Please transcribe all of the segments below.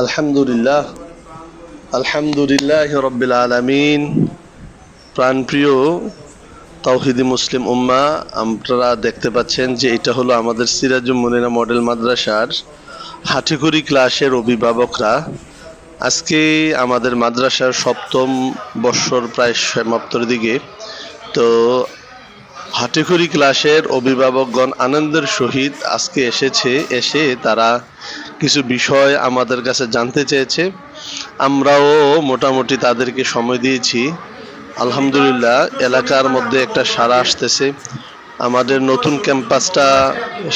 আলহামদুলিল্লাহ আলহামদুলিল্লাহ রব্বিল আলামিন। প্রাণপ্রিয় তাওহিদি মুসলিম উম্মাহ, আপনারা দেখতে পাচ্ছেন যে এটা হলো আমাদের সিরাজুল মুনিরা মডেল মাদ্রাসার হাটিখড়ি ক্লাসের অভিভাবকরা। আজকে আমাদের মাদ্রাসার সপ্তম বর্ষর প্রায় সমাপ্তির দিকে। তো হাটিখড়ি ক্লাসের অভিভাবকগণ আনন্দের সহিত আজকে এসে তারা কিছু বিষয় আমাদের কাছে জানতে চেয়েছে। আমরাও মোটামুটি তাদেরকে সময় দিয়েছি। আলহামদুলিল্লাহ, এলাকার মধ্যে একটা সাড়া আসতেছে। আমাদের নতুন ক্যাম্পাসটা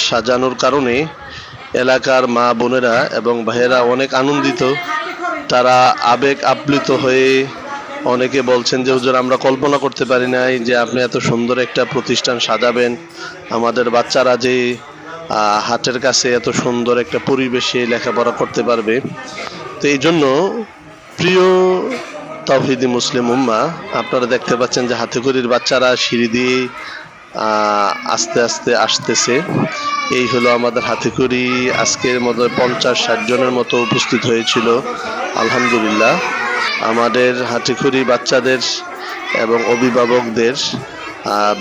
সাজানোর কারণে এলাকার মা বোনেরা এবং ভাইয়েরা অনেক আনন্দিত। তারা আবেগ আপ্লুত হয়ে অনেকে বলছেন যে হুজুর, আমরা কল্পনা করতে পারি নাই যে আপনি এত সুন্দর একটা প্রতিষ্ঠান সাজাবেন, আমাদের বাচ্চারা যে হাটের কাছে এত সুন্দর একটা পরিবেশে লেখাপড়া করতে পারবে। তো এই জন্য প্রিয় তাওহিদি মুসলিম উম্মাহ, আপনারা দেখতে পাচ্ছেন যে হাতিখড়ির বাচ্চারা সিঁড়ি দিয়ে আস্তে আস্তে আসতেছে। এই হলো আমাদের হাতিখড়ি। আজকের মতো 50-60 জনের মতো উপস্থিত হয়েছিল। আলহামদুলিল্লাহ, আমাদের হাটিখড়ি বাচ্চাদের এবং অভিভাবকদের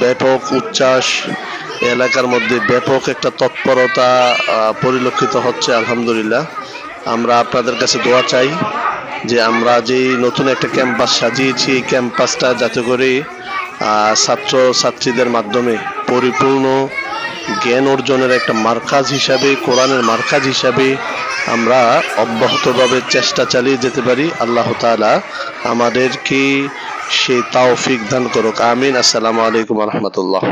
ব্যাপক উচ্ছ্বাস, এলাকার মধ্যে ব্যাপক একটা তৎপরতা পরিলক্ষিত হচ্ছে। আলহামদুলিল্লাহ, আমরা আপনাদের কাছে দোয়া চাই যে আমরা যে নতুন একটা ক্যাম্পাস সাজিয়েছি, এই ক্যাম্পাসটা যাতে করে ছাত্র ছাত্রীদের মাধ্যমে পরিপূর্ণ জ্ঞান অর্জনের একটা মার্কাজ হিসাবে, কোরআনের মার্কাজ হিসাবে আমরা অব্যাহতভাবে চেষ্টা চালিয়ে যেতে পারি। আল্লাহ তাআলা আমাদেরকে সেই তৌফিক দান করুক। আমিন। আসসালামু আলাইকুম ওয়া রাহমাতুল্লাহ।